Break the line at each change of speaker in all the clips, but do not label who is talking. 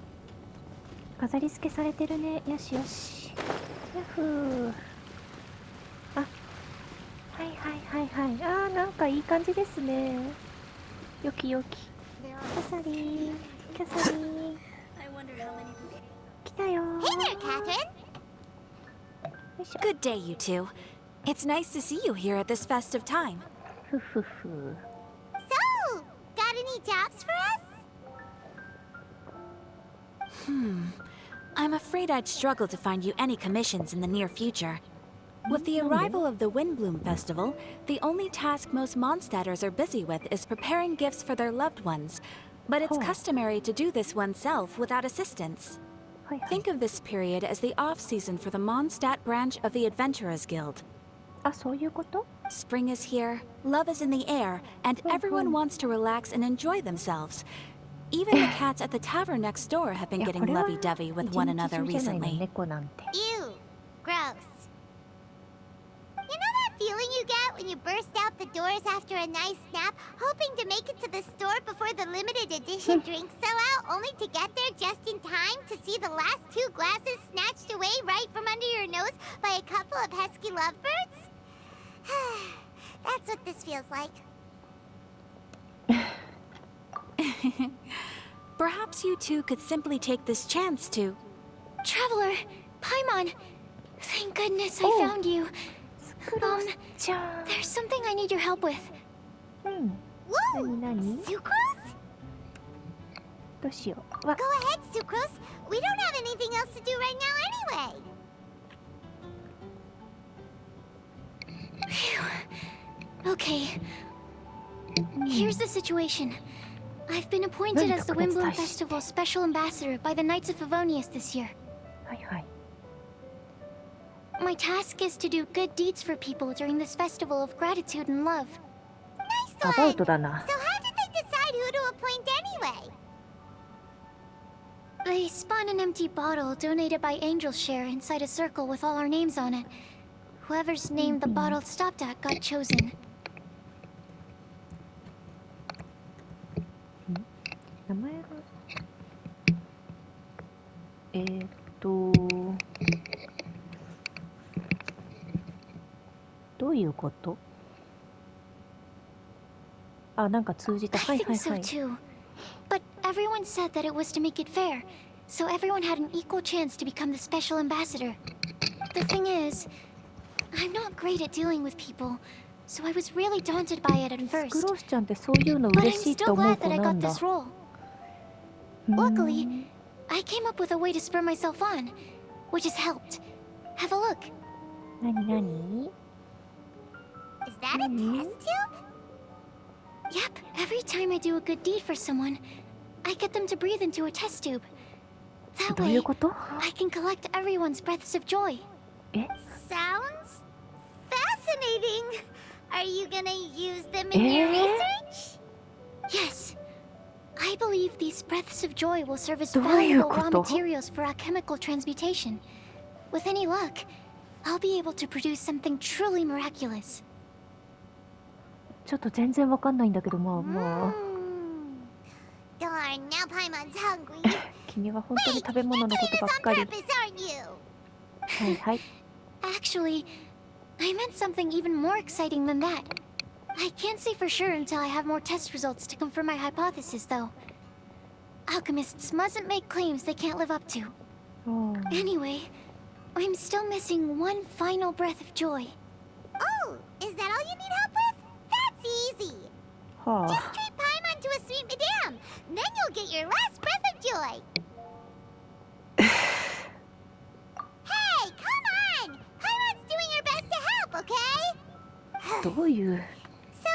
か飾り付けされてるね。よしよし。ヤッフー。あ、はいはいはいはい。あー、なんかいい感じですね。よきよき。キャサリン、キャサリン。来たよー。
Hey there, Catherine!
よいしょ。
Good day, you two. It's nice to see you here at this festive time.
ふふふ。
So, got any jobs for us?
I'm afraid I'd struggle to find you any commissions in the near future. With the arrival of the Windbloom Festival, the only task most Mondstadters are busy with is preparing gifts for their loved ones. But it's customary to do this oneself without assistance.
はいはい。
Think of this period as the off-season for the Mondstadt branch of the Adventurers Guild.
あ、そういうこと？
Spring is here, love is in the air, and everyone wants to relax and enjoy themselves. Even the cats at the tavern next door have
い
been
や、
getting
これは
lovey-dovey
一
with
日
one
中
another
じゃないの、
recently.
猫なんて。
Ew. Gross. You know that feeling you get when you burst out the doors after a nice nap, hoping to make it to the store before the limited edition drinks sell out, only to get there just in time to see the last 2 glasses snatched away right from under your nose by a couple of pesky lovebirds? That's what this feels like.
Perhaps you two could simply take this chance to...
Traveler, Paimon! Thank goodness I found you.
クロスちゃん。
There's something I need your help with.
うん。
Whoa!
なに
Sucrose?
どうしよう。わ、
Go ahead, Sucrose. We don't have anything else to do right now anyway.
Okay. Here's the situation. I've been appointed as the Windbloom Festival's special ambassador by the Knights of Favonius this year.
はいはい。
My task is to do good deeds for people during this festival of gratitude and love.
Nice
アバウ
one.
トだな。
So how did they decide who to appoint anyway?
They spun an empty bottle donated by Angel's Share inside a circle with all our names on it. Whoever's name the bottle stopped at got chosen.
名前がどういうこと？あ、なんか通じた。は
I
いはい
think
は
so
い。
too. But everyone said that it was to make it fair, so everyone had an equal chance to become the special ambassador. The thing is, I'm not great at dealing with people, so I was really daunted by it at
ク
first.
ロスちゃんってそういうの
But
嬉
I'm
しいと
still
思う
glad
子
that I
な
got
んだ。
this role. Luckily, I came up with a way to spur myself on, which has helped. Have a look.
なになに？
Is that a test tube?
Yep, every time I do a good deed for someone, I get them to breathe into a test tube. That
どういう
way,
こと？
I can collect everyone's breaths of joy.
え？
Sounds fascinating. Are you gonna use them in your research?
Yes. I believe these breaths of joy will serve as
どういう
valuable
こ
raw
と？
materials for alchemical transmutation. With any luck, I'll be able to produce something truly miraculous.
ちょっと全然わかんないんだけど、まあまあ。
Darn, now Paimon's hungry.
君は本当に
Wait,
食べ
you're
物
doing
のこと
this
ばっ
on
かり。
purpose, aren't you?
はいはい。
Actually, I meant something even more exciting than that. I can't say for sure until I have more test results to confirm my hypothesis, though. Alchemists mustn't make claims they can't live up to.
あー
Anyway, I'm still missing one final breath of joy.
Oh, is that all you need help with? That's easy.
は
Just
あ。
treat Paimon to a sweet madame. Then you'll get your last breath of joy. Hey, come on! Paimon's doing her best to help, okay?
どういう？
So,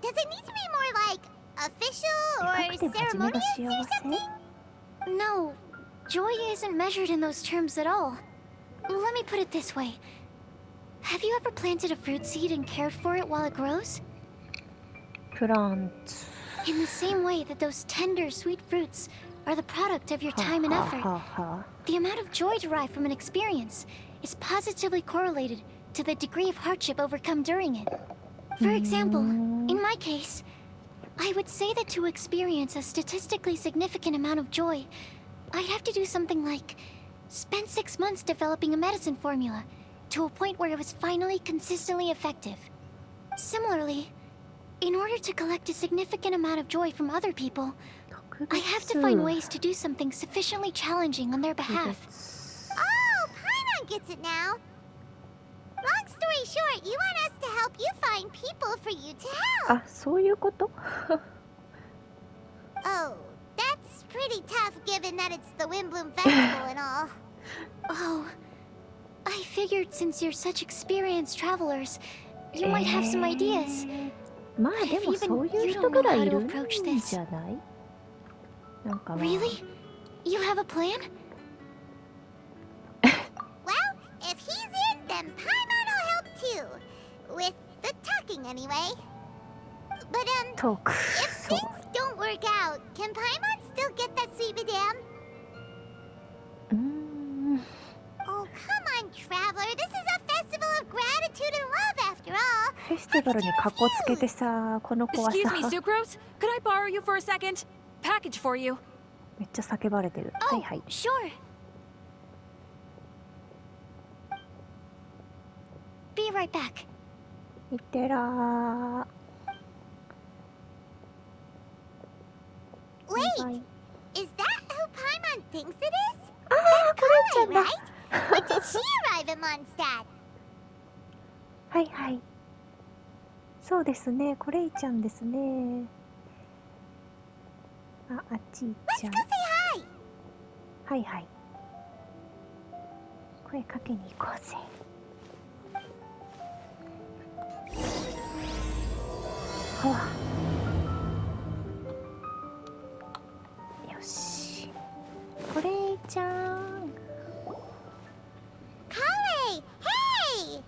does it need to be more like official
高
or
くて真面目が
ceremonious
幸
or
せ？
something?
No, joy isn't measured in those terms at all. Let me put it this way. Have you ever planted a fruit seed and cared for it while it grows?
プランツ。
In the same way that those tender, sweet fruits are the product of your
は
time and
あ
effort,
はあはあ。
the amount of joy derived from an experience is positively correlated to the degree of hardship overcome during it. For example, in my case, I would say that to experience a statistically significant amount of joy, I'd have to do something like spend 6 months developing a medicine formula to a point where it was finally consistently effective. Similarly, in order to collect a significant amount of joy from other people,
特
I
別
have to find ways to do something sufficiently challenging on their
特
behalf.
別
Oh, Paimon gets it now. Long story short, you want us to help you find people for you to help.
あ、そういうこと
Oh, that's pretty tough given that it's the Windbloom Festival and all.
Oh, I figured since you're such experienced travelers, you might have some ideas.
まあでもそういう人ぐらいいるん
You don't know how to approach this.
じゃないなんかまあ
Really? You have a plan?
Well, if he's in, then Paimon will help too. With the talking anyway. But
トーク
if
そう
things don't work out, can Paimon still get that sweet madame?
うーん
Oh, come on, traveler. This is a festival of gratitude and love after all.
フェスティバルにカッコつけてさこの子は
Excuse me,
さ
Sucrose? Could I borrow you for a second? Package for you.
めっちゃ叫ばれてるはい
Oh,
はい
sure. Be right back.
いってらー
Wait,
バイバイ
is that who Paimon thinks it is?
あーこれちゃん
Right,
だ
right? When did she arrive in Mondstadt?
はいはいそうですねこれいちゃんですねああっち行っちゃ
Let's
う
go say hi.
はいはい声かけに行こうぜはわよしこれいちゃん
Kale, hey!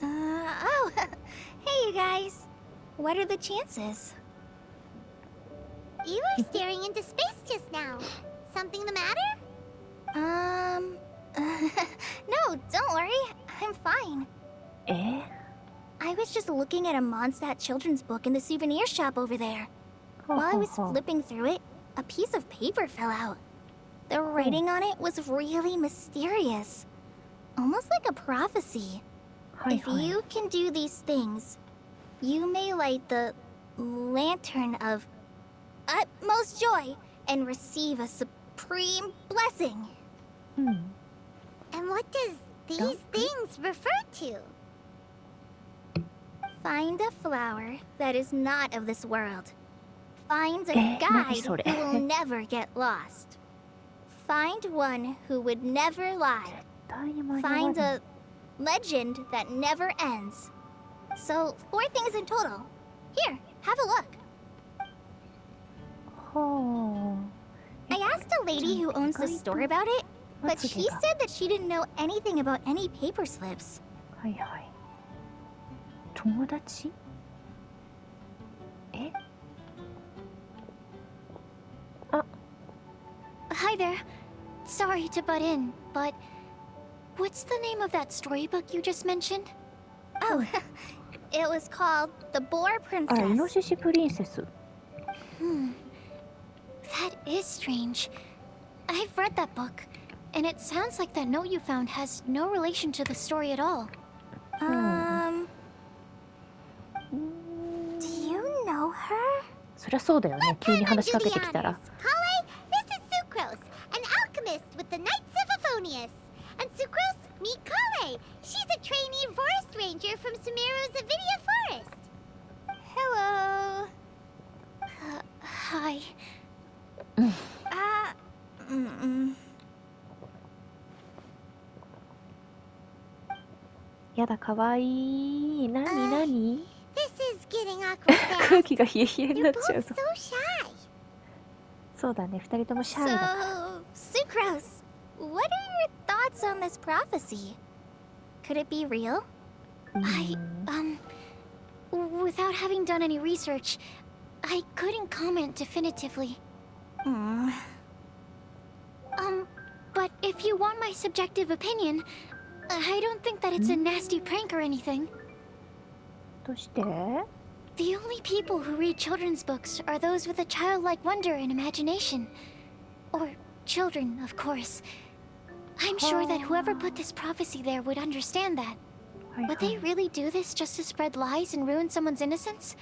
Oh, hey you guys. What are the chances?
You were staring into space just now. Something the matter?
No, don't worry. I'm fine.
え
I was just looking at a Mondstadt children's book in the souvenir shop over there.
ほう
While I
ほう
was
ほう
flipping through it, a piece of paper fell out. The writing on it was really mysterious. Almost like a prophecy.
はい
If
はい
you can do these things, you may light the lantern of utmost joy and receive a supreme blessing.
うん
And what does these
Don't-
things refer to?
Find a flower that is not of this world. Find a
何
guide
それ
who will never get lost. Find one who would never lie.
絶対に間に合わ
Find
ない
a legend that never ends. So, 4 things in total. Here, have a look.
ほう
I asked a lady who owns the store about it, but she said that she didn't know anything about any paper slips.
はいはい友達え
Hi there. Sorry to butt in, but what's the name of that storybook you just mentioned? Oh, it was called The Boar
あらイノ
Princess.
シシプリンセス
That is strange. I've read that book, and it sounds like that note you found has no relation to the story at all. Do you know her?
そりゃそうだよね急に
Paimon,
話し
do
か
the
けてきたら
honors. Kale, this is Sucrose, an alchemist with the Knights of Favonius. And Sucrose, meet Kale. She's a trainee forest ranger from Sumeru's Avidia Forest.
Hello. Hi. Mm-mm.
やだかわいいなになに
This is getting awkward
空
fast.
気が冷え冷えにな
You're
っちゃう
both
ぞ
so shy.
そうだね二人ともシャイだから
So, Sucrose, what are your thoughts on this prophecy? Could it be real?
う
I,
ん
without having done any research, I couldn't comment definitively. But if you want my subjective opinion, I don't think that it's a nasty prank or anything.
どうして
The only people who read children's books are those with a childlike wonder and imagination. Or children, of course. I'm sure that whoever put this prophecy there would understand that.
はいは
Would they
い
really do this just to spread lies and ruin someone's innocence?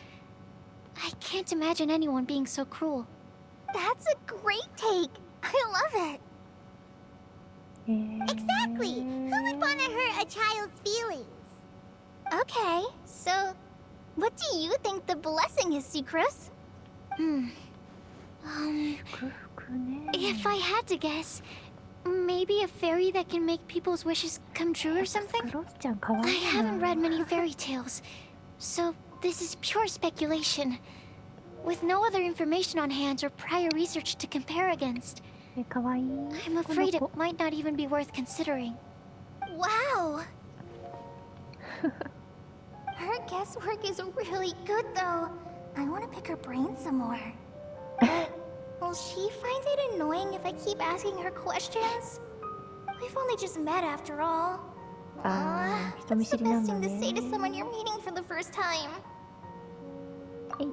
I can't imagine anyone being so cruel.
That's a great take. I love it. Exactly. Who would want to hurt a child's feelings? Okay, so what do you think the blessing is, Sucrose?
祝福ね
If I had to guess, maybe a fairy that can make people's wishes come true or something?
クロスちゃんかわ
I
いい
haven't
な
read many fairy tales, so this is pure speculation. With no other information on hand or prior research to compare against,
かわいい
I'm
この
afraid
子
it might not even be worth considering.
Wow. Her guesswork is really good, though. I want to pick her brain some more. But will she find it annoying if I keep asking her questions? We've only just met after all.
あー人見
What's
知
the
りな
best
んだ
thing to say to
ね
someone you're meeting for the first time?
えい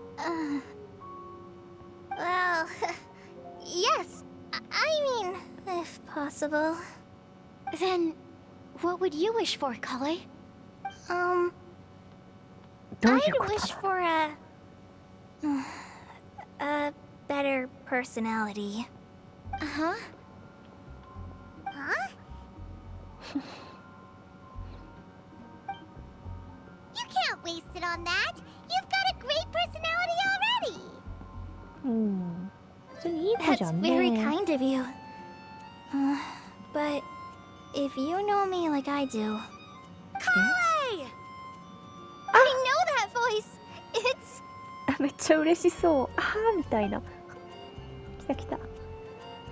Well, yes. I mean, if possible.
Then, what would you wish for, Kale?
どういう
I'd
こと
wish
だ
for a better personality.
Uh-huh.
Huh? You can't waste it on that. You've got a great personality already.
うん普通にいい子じ
That's
ゃん
very
ね
kind of you. But if you know me like I do. Kale! I know that voice. It's
あめっちゃ嬉しそうあーみたいな来た来た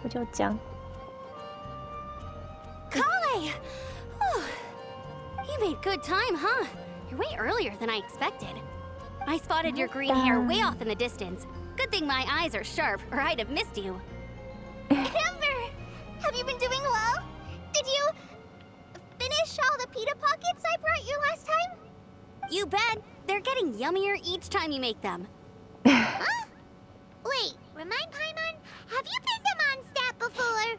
お嬢ちゃん
Kale! You made good time, huh? You're way earlier than I expected. I spotted your green hair way off in the distance. Good thing my eyes are sharp, or I'd have missed you.
Amber. Have you been doing well? Did you finish all the pita pockets I brought you last time?
You bet. They're getting yummier each time you make them.
Huh? Wait, remind Paimon, have you been to Mondstadt before?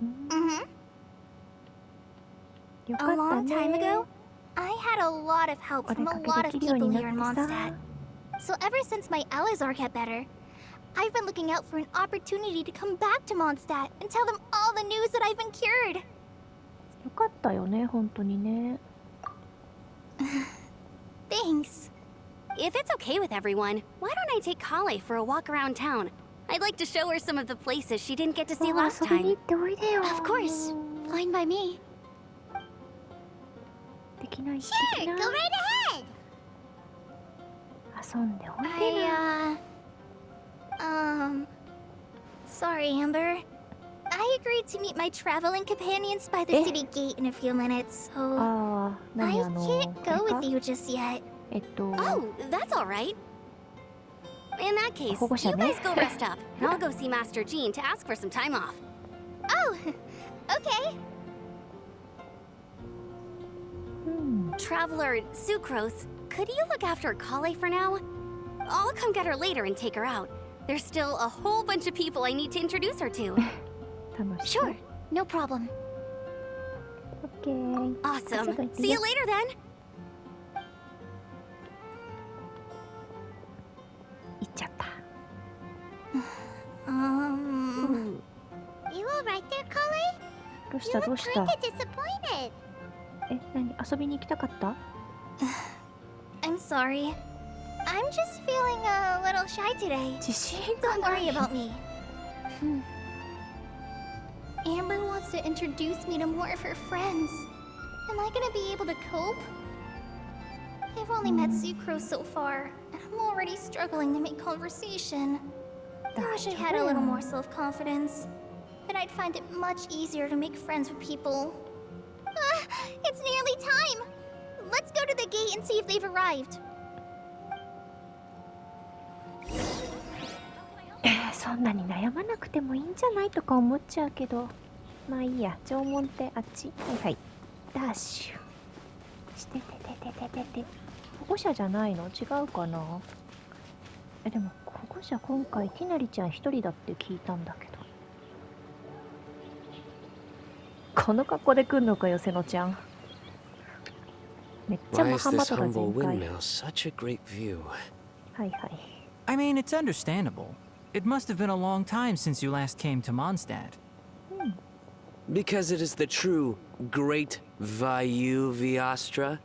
うん
Mm-hmm.
よか
A
った
long time
ね
ago, I had a lot of help
お
from
出
a
か
lot
け
of
できるよう
people
に
here in
なってさ
Mondstadt. So ever since my Elazar got better, I've been looking out for an opportunity to come back to Mondstadt and tell them all the news that I've been cured.
よかったよね本当にね
Thanks.
If it's okay with everyone, why don't I take Kale for a walk around town? I'd like to show her some of the places she didn't get to see
もう
last
遊びに
time.
行っておいでよ
Of course. Fine by me.
できないで
Sure,
きな
go
い
right ahead.
遊んでおいでな
Sorry, Amber. I agreed to meet my traveling companions by the
Eh?
city gate in a few minutes, so
ああ
I
何
can't
これ
go
か
with you just yet.
Oh, that's all right. In that case,
Kogo
you
者ね
guys go rest up, and I'll go see Master Jean to ask for some time off.
Oh, okay.
うん
Traveler Sucrose, could you look after Kale for now? I'll come get her later and take her out. There's still a whole bunch of people I need to introduce her to.
楽しそう
Sure. No problem.
オッケー
Awesome.
That's a good
See you
idea.
later then.
行っちゃった
You alright there, Kale?
どうし
You
たど
look
うした
kinda disappointed.
え何遊びに行きたかった
I'm sorry. I'm just feeling a little shy today.
自信
Don't worry about me. Amber wants to introduce me to more of her friends. Am I gonna be able to cope? I've only met Sucrose so far, and I'm already struggling to make conversation. I wish I had a little more self-confidence. Then I'd find it much easier to make friends with people. It's nearly time! Let's go to the gate and see if they've arrived.
そんなに悩まなくてもいいんじゃないとか思っちゃうけどまあいいや縄文ってあっちはいはいダッシュしててててててて保護者じゃないの違うかなでもここ者今回ティナリちゃん一人だって聞いたんだけど。この格好で来んのかよ、セノちゃん。めっちゃ
Why
マ
is
ハマ
this
トだ
humble
全開。
windmill such a great view?
はいはい。
I mean, it's understandable. It must have been a long time since you last came to Mondstadt.
Because it is the true Great Vayu Viastra?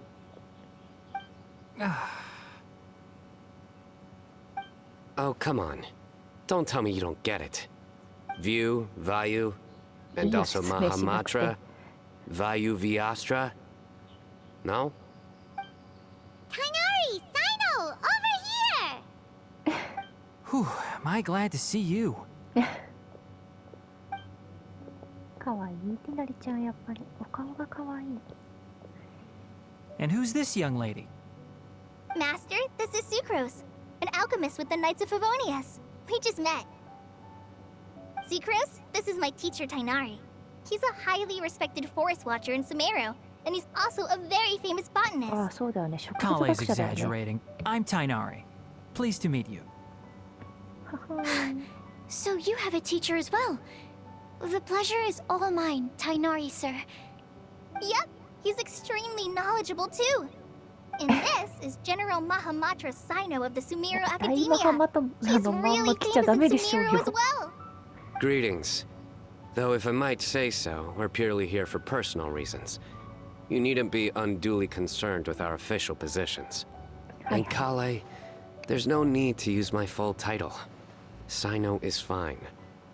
Oh, come on. Don't tell me you don't get it. View, Vayu, and
Yes,
also Mahamatra, Vayu Viastra? No?
Kainari! Sino! Over here!
Whew, am I glad to see you.
かわいいティナリちゃん、やっぱりお顔がかわいい。
And who's this young lady?
Master, this is Sucrose, an alchemist with the Knights of Favonius. We just met. Sucrose, this is my teacher Tainari. He's a highly respected forest watcher in Sumeru, and he's also a very famous
ああ、
botanist.
そうだよね。植物
Kale's
学者だよね。
exaggerating. I'm Tainari. Pleased to meet you.
ははーん
So you have a teacher as well. The pleasure is all mine, Tainari, sir.
Yep, he's extremely knowledgeable too. And this is General Mahamatra Sino of the Sumeru
大マハ
Academia.
マト
He's
まん
really
ま来ちゃ
famous
ダ
in
メでしょう
Sumeru
よ
as。well.
Greetings. Though if I might say so, we're purely here for personal reasons. You needn't be unduly concerned with our official positions.
はい
And Kale, there's no need to use my full title. Sino is fine.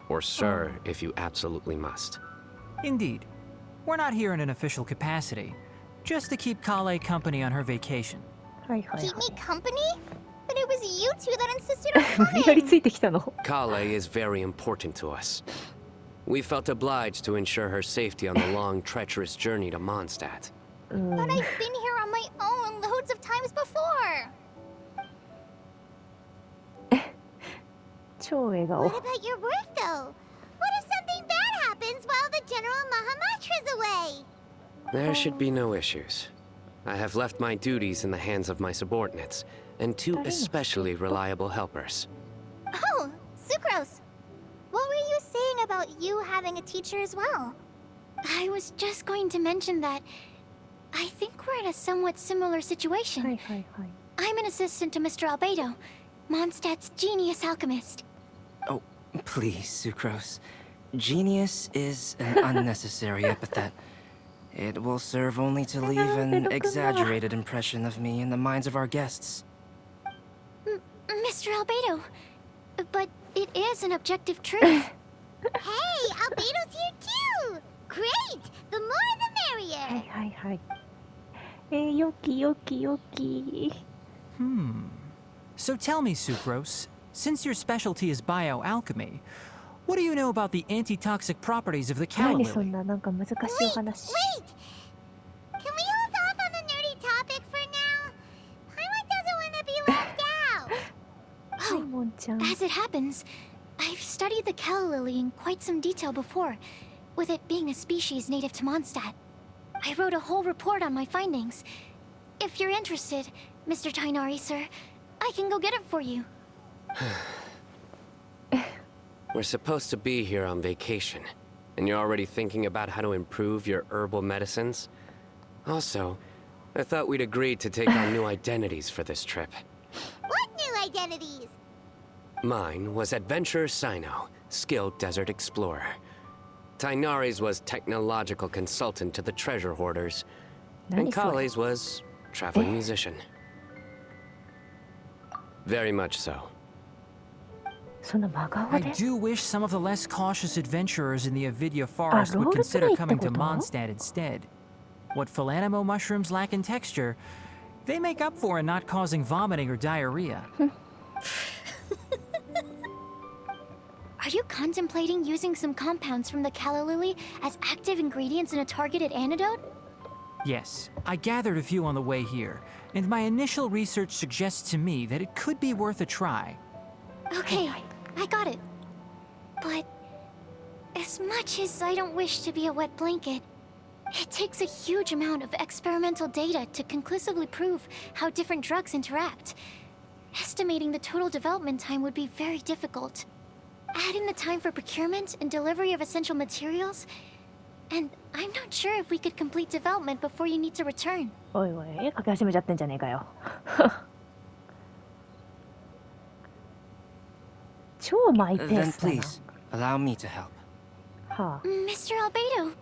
Or sir, if you absolutely must.
Indeed. We're not here in an official capacity, just to keep Kale company on her vacation.
はいはい
Keep
は
me company? But it was you two that insisted on
い。無理やり
coming.
ついてきたの。
Kale is very important to us. We felt obliged to ensure her safety on the long, treacherous journey to Mondstadt.
うん。
But I've been here on my own loads of times before.
超笑
What
顔。
about your work, though? What if something bad happens while the General Mahamatra's away?
There should be no issues. I have left my duties in the hands of my subordinates, and two especially reliable helpers.
Oh, Sucrose. What were you saying about you having a teacher as well?
I was just going to mention that I think we're in a somewhat similar
は
situation.
いはいはい。
I'm an assistant to Mr. Albedo, Mondstadt's genius alchemist.
Oh, please, Sucrose. Genius is an unnecessary epithet. It will serve only to leave an exaggerated impression of me in the minds of our guests.
Mr. Albedo, but it is an objective truth.
Hey, Albedo's here too! Great! The more the
はい
merrier!
はいはい。よきよきよき。
So tell me, Sucrose, since your specialty is bioalchemy, what do you know about the antitoxic properties of the calla
何そ
lily?
んななんか難しいお話。
Wait! Can we hold off on the nerdy topic for now? Paimon doesn't want to be left out!
はい、もんちゃん。
As it happens, I've studied the calla lily in quite some detail before, with it being a species native to Mondstadt. I wrote a whole report on my findings. If you're interested, Mr. Tainari, sir, I can go get it for you.
We're supposed to be here on vacation, and you're already thinking about how to improve your herbal medicines? Also, I thought we'd agreed to take on new identities for this trip.
What new identities?
Mine was Adventurer Sino, skilled desert explorer. Tainari's was technological consultant to the treasure hoarders.
何
And
それ。
Kale's was traveling musician. Very much so.
その真顔
I
で。
do wish some of the less cautious adventurers in the Avidya forest would
roleplay
consider coming to
ってこと？
Mondstadt instead. What Philanimo mushrooms lack in texture, they make up for in not causing vomiting or diarrhea.
Are you contemplating using some compounds from the calla lily as active ingredients in a targeted antidote?
Yes, I gathered a few on the way here, and my initial research suggests to me that it could be worth a try.
Okay, I got it. But as much as I don't wish to be a wet blanket, it takes a huge amount of experimental data to conclusively prove how different drugs interact. estimating the total development time would be very difficult. Add in the time for procurement and delivery of essential materials, and I'm not sure if we could complete development before you need to return.
おいおい、絵描き始めちゃってんじゃねえかよ。超マイペー
Then
スだな。
please, allow me to help.
はあ、
Mr. Albedo,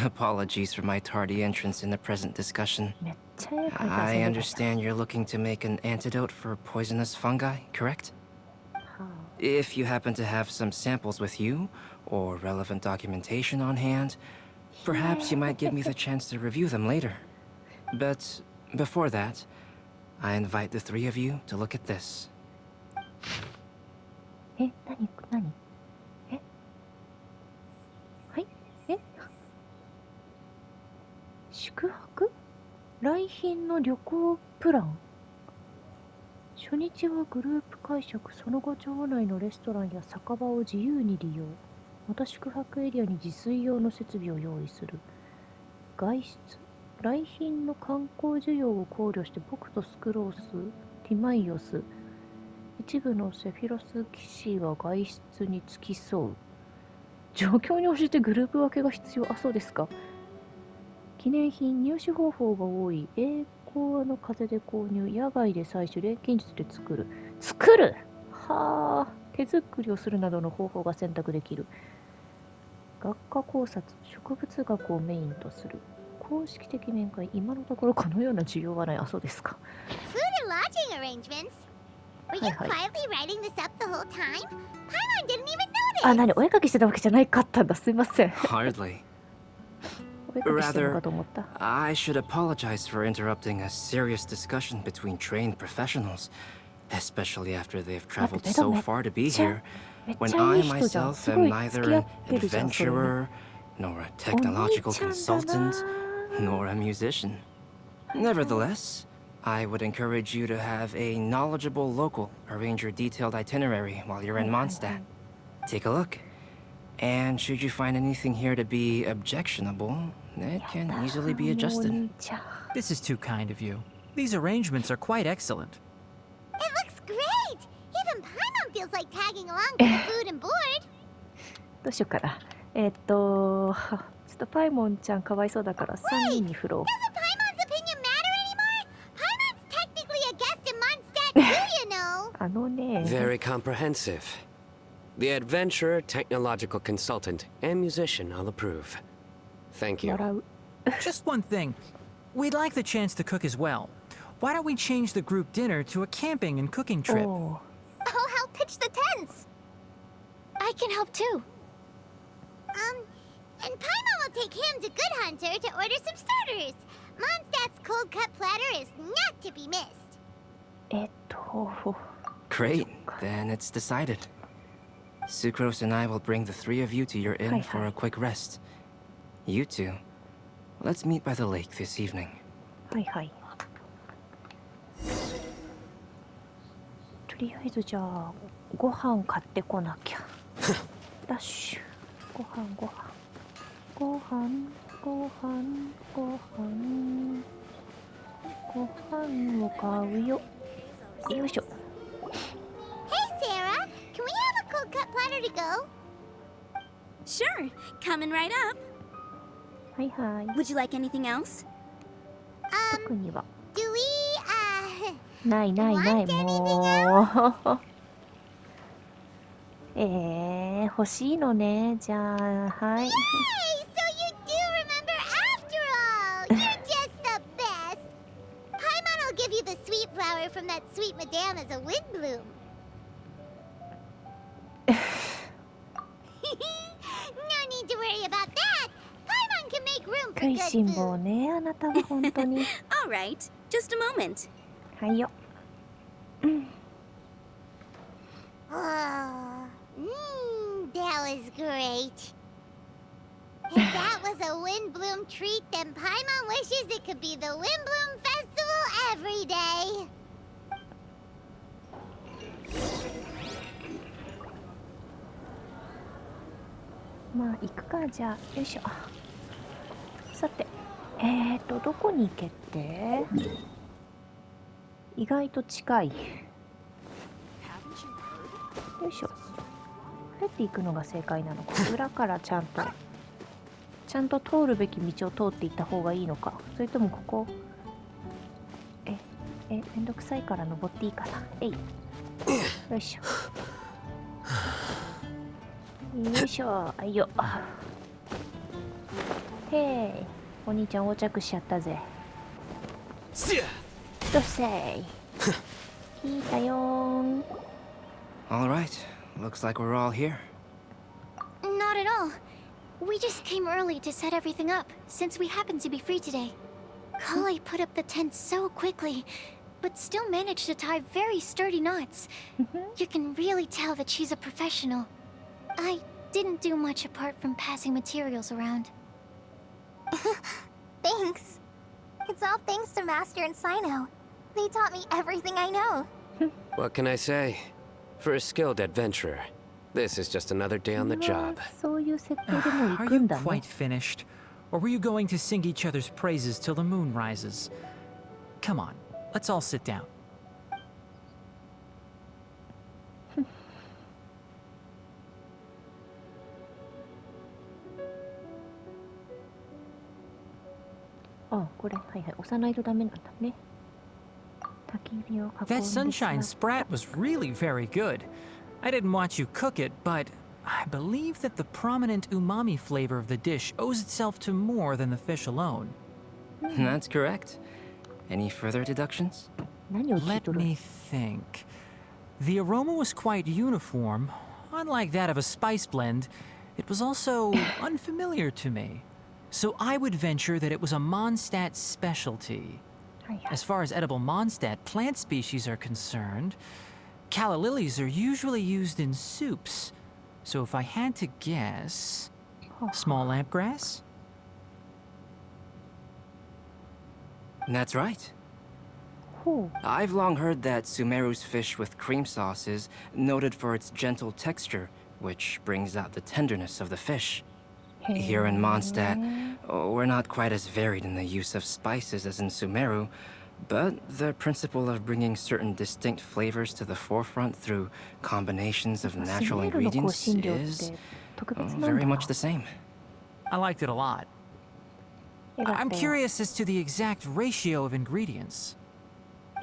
Apologies for my tardy entrance in the present discussion.
めっちゃ絵描いて遊んでた
I
じゃん。
understand you're looking to make an antidote for poisonous fungi, correct?
はあ
If you happen to have some samples with you, or relevant documentation on hand, perhaps you might give me the chance to review them later. But before that, I invite the three of you to look at this.
え、何えはいえ宿泊来賓の旅行プラン初日はグループ会食、その後町内のレストランや酒場を自由に利用。また宿泊エリアに自炊用の設備を用意する。外出来賓の観光需要を考慮して僕とスクロース、ティマイオス、一部のセフィロス騎士は外出に付き添う。状況に応じてグループ分けが必要。あ、そうですか。記念品、入手方法が多い。栄光の風で購入、野外で採取、錬金術で作る。作るはあ、手作りをするなどの方法が選択できる。学科考察、植物学をメインとする。公式的面会、今のところこのような需要はない。あ、そうですか。
Food and lodging arrangements. Were you
Hi.
quietly writing this up the whole time? Paimon didn't even
あ、
notice.
何お絵描きしてたわけじゃないかったんだ。すいません。
Hardly.
お絵描きしてるのかと思った。
I should apologize for interrupting a serious discussion between trained professionals, especially after they've traveled so far to be here,
めっ
when
ちゃい
I
い人じゃん。
myself
す
am
ごい
neither
付き合
an
ってるじゃん、それね。
adventurer, nor a
お兄
technological
ちゃんだ
consultant,
な。
nor a musician. Nevertheless, I would encourage you to have a knowledgeable local arrange your detailed itinerary while you're in Mondstadt. Take a look. And should you find anything here to be objectionable, it can easily be
お
adjusted.
兄ちゃん。
This is too kind of you. These arrangements are quite excellent.
It looks great. Even Paimon feels like tagging along for the food and board.
どうしようかな。ちょっとパイモンちゃんかわいそうだから3人に振ろう。
Doesn't Paimon's opinion matter anymore? Paimon's technically a guest in Mondstadt too, you know.
あのね。
Very comprehensive. The adventurer, technological consultant, and musician I'll approve. Thank you.
笑う。
Just one thing. We'd like the chance to cook as well. Why don't we change the group dinner to a camping and cooking trip?
おー
I'll help pitch the tents.
I can help too.
And Paimon will take him to Good Hunter to order some starters. Mondstadt's cold cut platter is not to be missed.
Great, then it's decided. Sucrose and I will bring the three of you to your inn
Hi,
for
hi.
a quick rest. You two, let's meet by the lake this evening.
はいはい。とりあえずじゃあご飯買ってこなきゃ。ダッシュ。ご飯ご飯。ご飯ご飯ご飯。ご飯を買うよ。よいしょ。
Hey, Sarah, can we have a cold cut platter to go?
Sure, coming right up.
はいはい。
Would you like anything else?
特には。
Do we,
ないないない、
Want
もう。欲しいのね。じゃあ、はい。
Hey, so you do remember after all. You're just the best. Paimon will give you the sweet flower from that sweet madame as a wind bloom. No need to worry about that. Paimon can make room
食
for
い
good
しん坊
food.
ね、あなたは本当に。
All right, just a moment.
はいよ。
Oh, that was great. If that was a Windbloom treat, then Paimon wishes it could be the Windbloom Festival every day.
まあ、行くか、じゃあ。よいしょ。さて、どこに行けって意外と近い。よいしょ。どうやって行くのが正解なのか。裏からちゃんと通るべき道を通っていった方がいいのか。それともここ。めんどくさいから登っていいかな。えい。よいしょ。よいしょ。あいよ。へい。お兄ちゃん横着しちゃったぜ。どっせい。聞いたよーん。
All right. Looks like we're all here.
Not at all. We just came early to set everything up, since we happen to be free today. Kale put up the tent so quickly, but still managed to tie very sturdy knots. You can really tell that she's a professional. I didn't do much apart from passing materials around.
Thanks. It's all thanks to Master and Sino. They taught me everything I know.
What can I say? For a skilled adventurer, this is just another day on the job.
そういう設定でもう
Are
行く
you
んだね。
quite finished? Or were you going to sing each other's praises till the moon rises? Come on, let's all sit down. あ、これ、はいはい、押さないとダメなんだね。焚き火を囲んで That sunshine
座った
sprat was really very good. I didn't watch you cook it, but I believe that the prominent umami flavor of the dish owes itself to more than the fish alone.
That's correct. Any further deductions?
何を聞い
Let
とる
me think. The aroma was quite uniform. Unlike that of a spice blend, it was also unfamiliar to me. So I would venture that it was a Mondstadt specialty.
はいはい
As far as edible Mondstadt plant species are concerned, calla lilies are usually used in soups. So if I had to guess, small lampgrass?
That's right.
ほ
I've long heard that Sumeru's fish with cream sauce is noted for its gentle texture, which brings out the tenderness of the fish.
う。
Here in Mondstadt, we're not quite as varied in the use of spices as in Sumeru, but the principle of bringing certain distinct flavors to the forefront through combinations of natural
スメールの香
ingredients
辛料っ
is
て特別なんだ
very much the same.
I liked it a lot.
よかった
I'm
よ
curious as to the exact ratio of ingredients.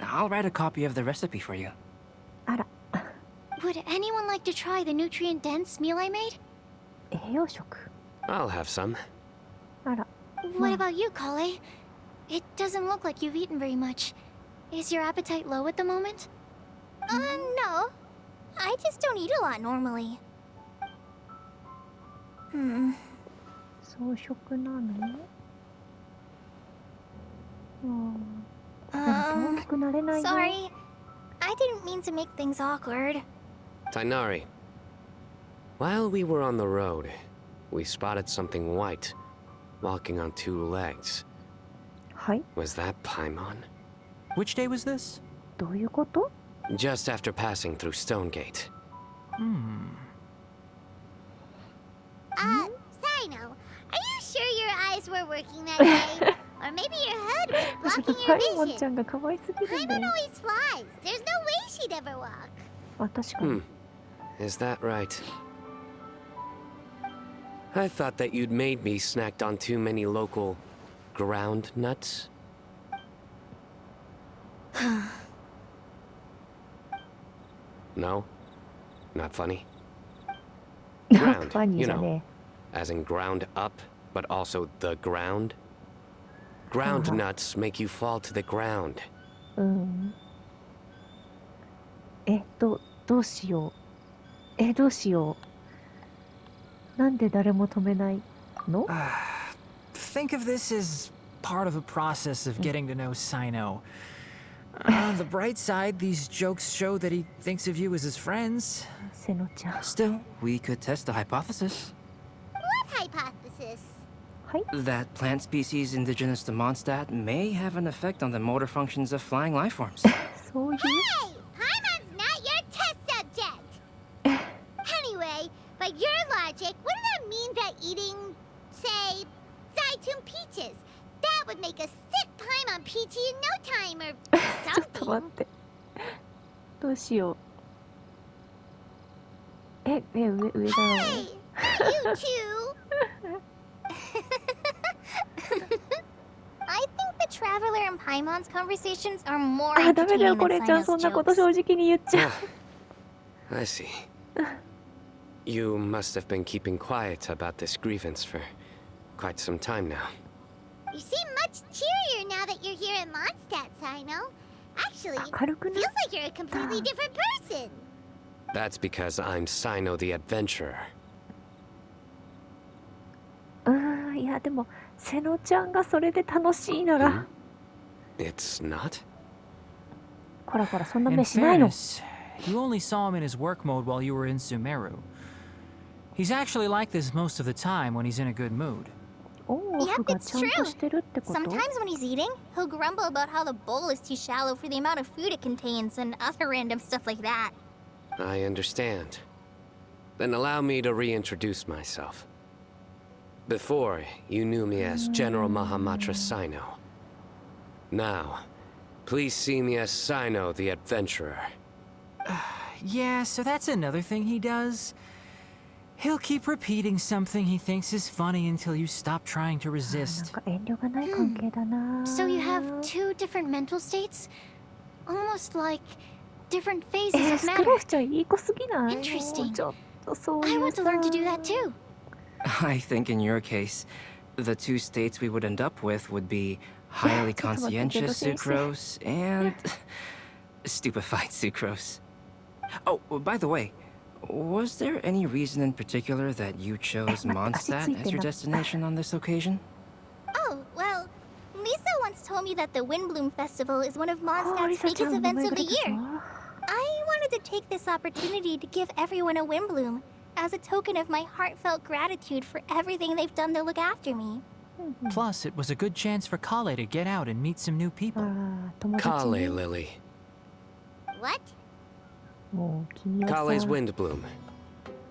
I'll write a copy of the recipe for you.
あら、
Would anyone like to try the nutrient-dense meal I made?
栄養食。
I'll have some.
あら、
What about you, Kale? It doesn't look like you've eaten very much. Is your appetite low at the moment?
No. I just don't eat a lot normally.
草食なの？なんか大きくなれないよ。
Sorry. I didn't mean to make things awkward.
Tainari. While we were on the road, we spotted something white, walking on two legs.
はい、
Was that Paimon?
Which day was this?
どういうこと？
Just after passing through Stonegate.
Sino, are you sure your eyes were working that way? Or maybe your hood was
ちょっと
blocking
パ
your
イモン
vision?
ちゃんが可愛すぎるんだ
Paimon
よ。
always flies. There's no way she'd ever walk.
あ、確かに。
Is that right? I thought that you'd made me snacked on too many local ground nuts. No? Not funny?
なんかファニーじゃね
As in ground up, but also the ground? Ground nuts make you fall to the ground.
え。どうしよう。どうしよう。なんで誰も止めないの？
Think of this as part of the process of getting to know Sino. On the bright side, these jokes show that he thinks of you as his friends.
せのちゃん。
Still, we could test the hypothesis.
What hypothesis?
はい。
That plant species indigenous to Mondstadt may have an effect on the motor functions of flying life forms.
そういう。
Hey! Paimon's not your test subject! Anyway, by your logic, wouldn't that mean that eating, say, Zaitun peaches, that would make a sick Paimon peachy in no time or
ちょっと待
something.
ってどうしよう上だろう
Hey, you two.
I think the Traveler and Paimon's conversations are more
あ、ダメだよ
entertaining
これ
than
ちゃんそん
Sino's
なこと
jokes.
正直に言っちゃう
I see. You must have been keeping quiet about this grievance for quite some time now.
You seem much cheerier now that you're here in Mondstadt, Sino. Actually,
明るくな
feels like you're a completely different person.
That's because I'm Sino the Adventurer.
いやでも瀬野ちゃんがそれで楽しいなら
It's not?
こらこらそんな
In
目しないの
fairness, you only saw him in his work mode while you were in Sumeru. He's actually like this most of the time when he's in a good mood.
オンオフ
Yep,
が
it's
ちゃんと
true.
してるってこと
Sometimes when he's eating, he'll grumble about how the bowl is too shallow for the amount of food it contains and other random stuff like that.
I understand. Then allow me to reintroduce myself. Before, you knew me as General Mahamatra Sino. Now, please see me as Sino the Adventurer.
Yeah, so that's another thing he does. He'll keep repeating something he thinks is funny until you stop trying to
なん
resist.
か遠慮がない関係だな
So you have two different mental states? Almost like different phases
ス
of
ク
matter.
ラフちゃんいい子すぎない
Interesting.
もうちょっとそう
I
いう
want
さ
to learn to do that too.
I think in your case, the two states we would end up with would be highly conscientious sucrose and stupefied sucrose. Oh, by the way, was there any reason in particular that you chose Mondstadt as your destination on this occasion?
Oh, well, Lisa once told me that the Windbloom Festival is one of
あー
Mondstadt's
リサちゃ
biggest
んの名
events
前
of
が
the
出た
year.
ぞ
I wanted to take this opportunity to give everyone a Windbloom as a token of my heartfelt gratitude for everything they've done to look after me.
Plus, it was a good chance for Kale to get out and meet some new
あ
people.
ら友達
Kale
ね
Lily.
What?
もう君はさ
Kale's Windbloom.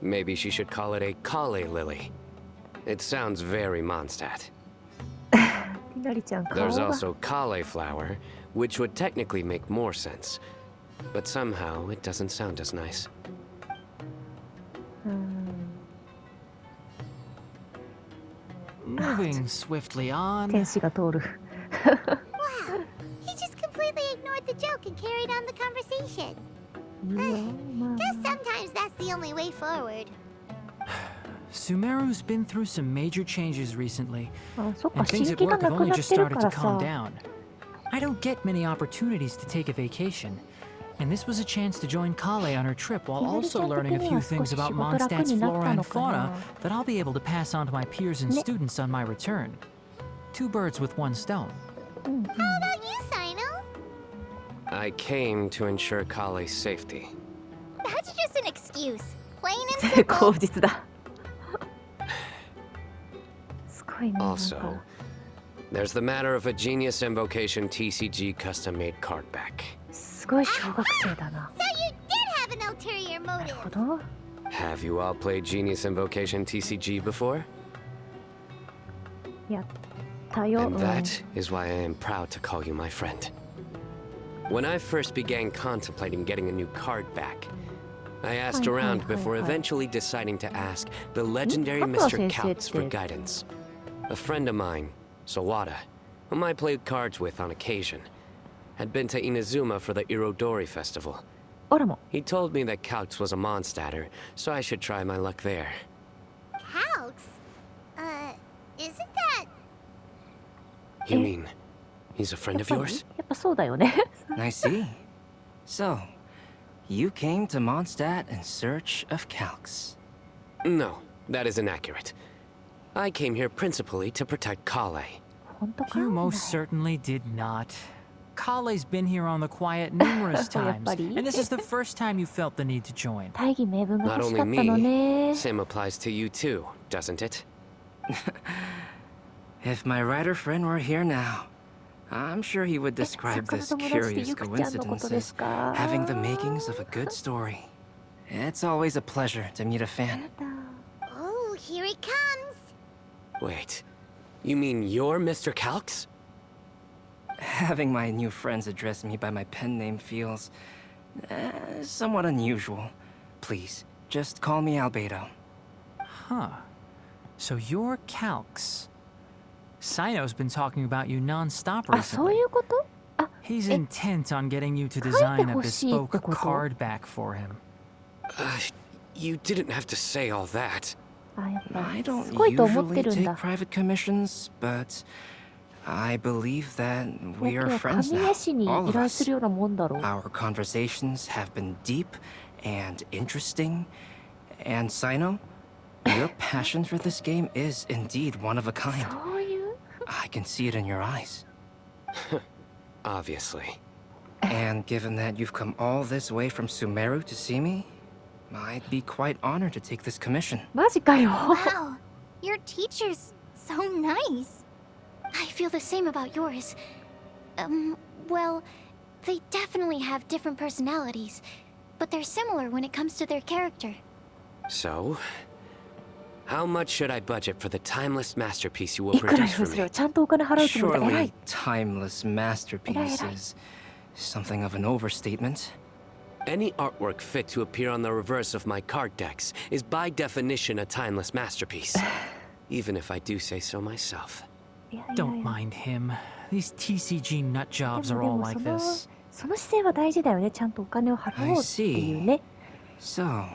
Maybe she should call it a Kale Lily. It sounds very Mondstadt.
ひなりちゃん顔
There's
が
also Kale Flower, which would technically make more sense. But somehow, it doesn't sound as nice.
うん
Moving swiftly on.
天使が通る
Wow. He just completely ignored the joke and carried on the conversation.
いいよまあ
Guess sometimes that's the only way forward.
Sumeru's been through some major changes recently,
あそっか
and
刺
things at
激が
work
な
have
く
only
なっ
just
てる
started
か
to
ら
calm
さ
down. I don't get many opportunities to take a vacation, and this was a chance to join Kale on her trip while
ひなり
also
ちゃん
learning
的
a
に
few
は少
things
し仕
about
事楽
Mondstadt's
になっ
flora
た
and
のかな
fauna that I'll be able to pass on to my peers and
Ne-
students on my return. Two birds with one stone.
うんうん
How about you, Sino?
I came to ensure Kale's safety.
That's just an excuse. Plain and
口
simple.
実だすごいねなんか
Also, there's the matter of a Genius Invocation TCG custom-made card back.
すごい小学生だな
So you did have an ulterior
なる
motive.
ほど
Have you all played Genius Invocation TCG before?
やったよ、
And
うん
that is why I am proud to call you my friend. When I first began contemplating getting a new card back, I asked around before eventually deciding to ask the legendary Mr. Couts for guidance. A friend of mine, Sawada, whom I played cards with on occasion, had been to Inazuma for the Irodori festival.
あらも
He told me that Couts was a Mondstadter, so I should try my luck there.
Calx? Isn't that...
You mean he's a friend
やっ
of
ぱり
yours?
やっぱそうだよね
I see. So, you came to Mondstadt in search of Calx.
No, that is inaccurate. I came here principally to protect Kale.
本当か
You
お
most
前
certainly did not. Kale's been here on the quiet numerous times,
buddy.
and this is the first time you felt the need to join.
大義名分が
Not
欲し
only
かったの
me,
ね
same applies to you too, doesn't it?
If my writer friend were here now, I'm sure he would
え
describe
魚
this
友達って
curious
ゆくちゃんのことで
coincidence
す
as
か
having the makings of a good story. It's always a pleasure to meet a
や
fan.
だ
Oh, here he comes.
Wait, you mean you're Mr. Calx?
Having my new friends address me by my pen name feels somewhat unusual. Please, just call me Albedo.
Huh. So you're Calx. Sino's been talking about you non-stop
あ、そう
recently.
いうこと？あ、
He's
え、
intent on getting you to design a
欲しいってこと？
bespoke card back for him.
You didn't have to say all that.
あ、やっぱ
I
り
don't
すごいと思って
usually
るん
take
だ。
private commissions, but I believe that
こ
we
れ
are
は
friends
神
now,
絵師に
all
依
of
頼す
us.
るようなもんだろう。
Our conversations have been deep and interesting. And Sino, your passion for this game is indeed one of a kind.
そういう？
I can see it in your eyes.
Obviously.
And given that you've come all this way from Sumeru to see me, I'd be quite honored to take this commission.
マジかよ。
Wow, your teacher's so nice.
I feel the same about yours. Well, they definitely have different personalities, but they're similar when it comes to their character.
So, how much should I budget for the timeless masterpiece you will
いくら
produce
よ
for
それ
me?
をちゃんとお金払うつもりだ。偉
Surely
い。
timeless masterpiece is something of an overstatement.
Any artwork fit to appear on the reverse of my card decks is by definition a timeless masterpiece. Even if I do say so myself.
いやいやい
Don't
や。
mind him. These TCG nut jobs
で
are
も
all
でも
like
その
this.
その姿勢は大事だよね。ちゃんとお金を払おうっていうね。
So,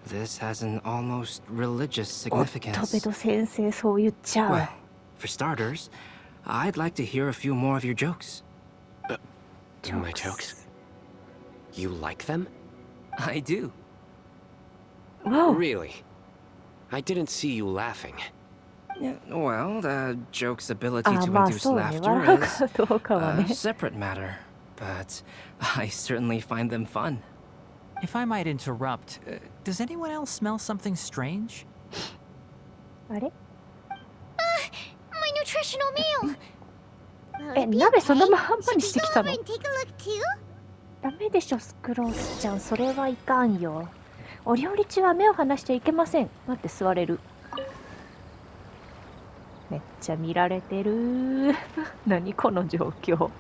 this has an almost religious
おっと
significance.
ベド先生そう言っちゃう。
Well, for starters, I'd like to hear a few more of your jokes.
My jokes? You like them?
I do.
わお。
Really? I didn't see you laughing.
Yeah, well, the joke's ability
あ、
to
まあ
induce
そうね。
laughter
笑う
is
かどうかは
a
ね。
separate matter, but I certainly find them fun.
If I might interrupt, does anyone else smell something strange?
あれ？
My nutritional meal!
え、鍋そのまんま
Should
に
we
して
go
きた
over
の？
and take a look too?
ダメでしょスクロースちゃん。それはいかんよ。お料理中は目を離しちゃいけません。待って座れる。めっちゃ見られてる。何この状況。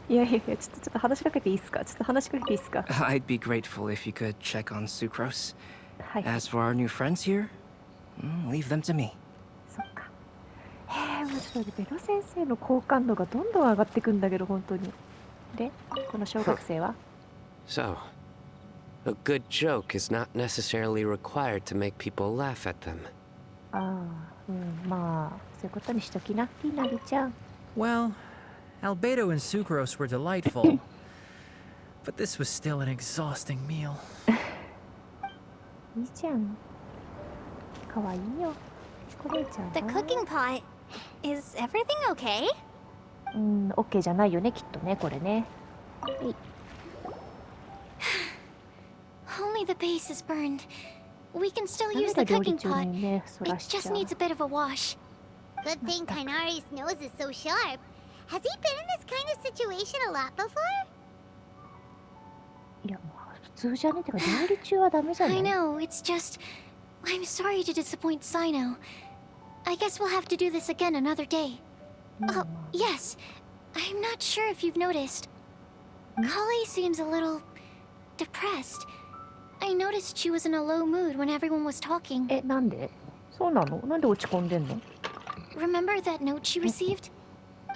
いやいやいや、ちょっと話しかけていいですか？ちょっと話しかけていいですか？
I'd be grateful if you could check on Sucrose.
はい。
As for our new friends here, leave them to me.
そっか。もうちょっとベロ先生の好感度がどんどん上がってくんだけど、本当に。で、この小学生は
So, a good joke is not necessarily required to make people laugh at them.
ああ、うん、まあ、そういうことにしときな、ティーナリちゃん。
Well, Albedo and Sucrose were delightful, but this was still an exhausting meal.
いいじゃん。かわいいよ。これちゃん
The
は
cooking pot. Is everything okay?
うん、オッケーじゃないよね、きっとね、これね。
Only the base is burned. We can still
ダメ
use
だ、
the
料理
cooking
中
pot.
にね、そ
It
らしちゃ
just
う。
needs a bit of a wash.
Good thing Kainari's nose is so sharp. Has he been in this kind of situation a lot before?
いや、まあ、普通じゃねてか、料理中はダメじゃな
I
い？
know, it's just... I'm sorry to disappoint Sino. I guess we'll have to do this again another day.
うん
Oh, yes. I'm not sure if you've noticed. Kali seems a little... depressed. I noticed she was in a low mood when everyone was talking.
え、なんで？そうなの？なんで落ち込んでんの？
Remember that note she received?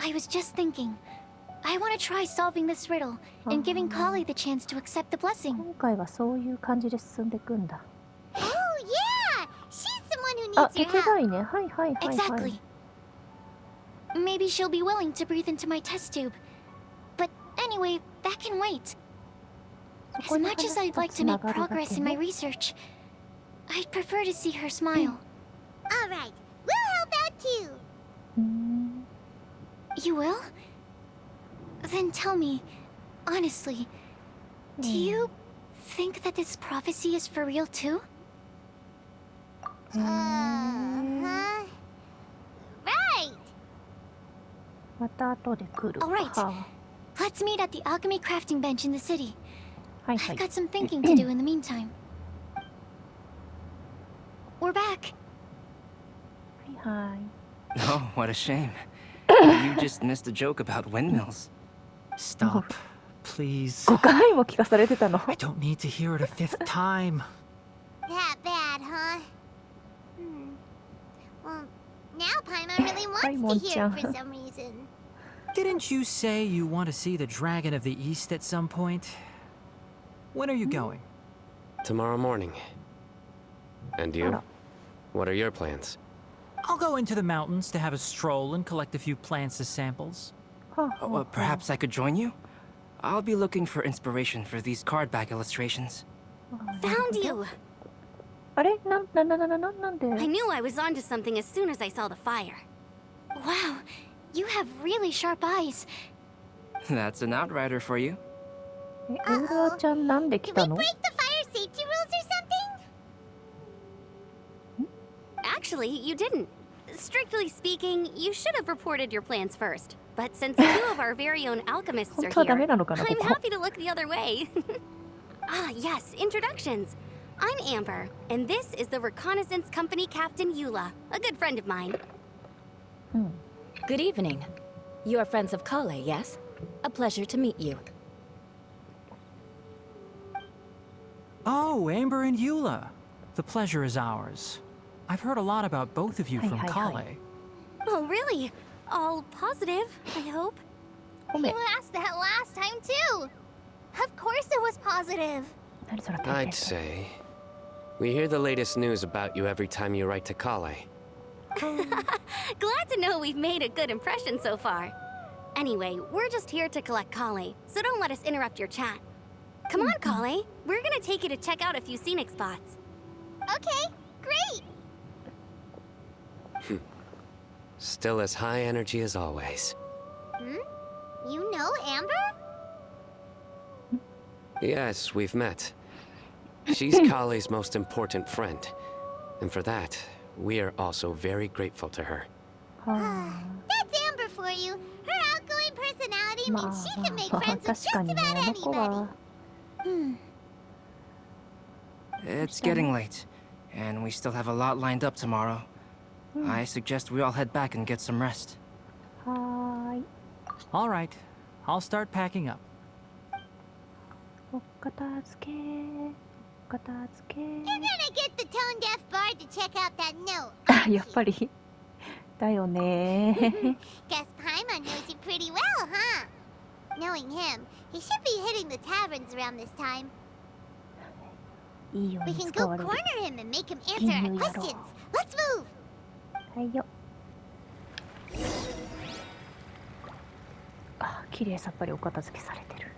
I was just thinking. I want to try solving this riddle and giving Kali the chance to accept the blessing.
今回はそういう感じで進んでいくんだ。
Oh, yeah! She's someone who
あ、
needs
手
your help.
伝いね。はいはいはいはい。
Exactly. Maybe she'll be willing to breathe into my test tube. But anyway, that can wait.
そ
As
こに
much as
話
I'd
と
like
つ
to
な
make
がるだ
progress
け
in my
ね。
research, I'd prefer to see her smile.
All right, we'll help out too.
うーん。
You will? Then tell me, honestly, do you think that this prophecy is for real too?
Right.
また後で来る。
Alright.
は
Let's meet at the alchemy crafting bench in the city.
あはいは
I've
い。
got some thinking to do in the meantime. We're back.
はいはい。
Oh, what a shame. You just missed a joke about windmills.
Stop, please.
5回も聞かされてたの。
I don't need to hear it a fifth time.
That bad, huh? Well, now Paimon really wants to hear it for some reason.
Didn't you say you want to see the Dragon of the East at some point? When are you going?
Tomorrow morning. And you?
Hold on.
What are your plans?
I'll go into the mountains to have a stroll and collect a few plants as samples.
はあはあ
Perhaps I could join you? I'll be looking for inspiration for these card back illustrations.
Found you!
あれなんで
I knew I was onto something as soon as I saw the fire.
Wow, you have really sharp eyes.
That's an outrider for you.
え、ウーローちゃんなんで来
Did
た
we
の
break the fire safety rules or something?
Actually, you didn't. Strictly speaking, you should have reported your plans first. But since two of our very own alchemists
本
are
当はダメ
here,
なのかなこ
I'm
こ
happy to look the other way. Ah, yes, introductions. I'm Amber, and this is the Reconnaissance Company Captain Eula, a good friend of mine.
Good evening. You are friends of Kale, yes? A pleasure to meet you.
Oh, Amber and Eula. The pleasure is ours. I've heard a lot about both of you
Hi,
from
hi, hi.
Kale.
Oh, really? All positive, I hope.
ごめん
You asked that last time too. Of course it was positive.
何それ
I'd say. We hear the latest news about you every time you write to Kale.
Glad to know we've made a good impression so far. Anyway, we're just here to collect Kale, so don't let us interrupt your chat. Come on, Kale. We're gonna take you to check out a few scenic spots.
Okay, great.
Still as high energy as always.
You know Amber?
Yes, we've met. She's Kale's most important friend. And for that, we are also very grateful to her.
は
That's Amber for you. Her outgoing personality
あまあ
means she can make
まあ
friends with
確か
just
にね
about
あの子
anybody.
は
It's getting late, and we still have a lot lined up tomorrow. I suggest we all head back and get some rest.
はーい
All right, I'll start packing up.
お片付けお片付け
You're gonna get the tone deaf bard to check out that note.
あやっぱりだよね
Guess Paimon knows you pretty well, huh? Knowing him, he should be hitting the taverns around this time.
いいよう
We
に
can
使
go
われる
corner him and make him answer our
Genial.
questions. Let's move.
はいよあ綺麗さっぱりお片付けされてる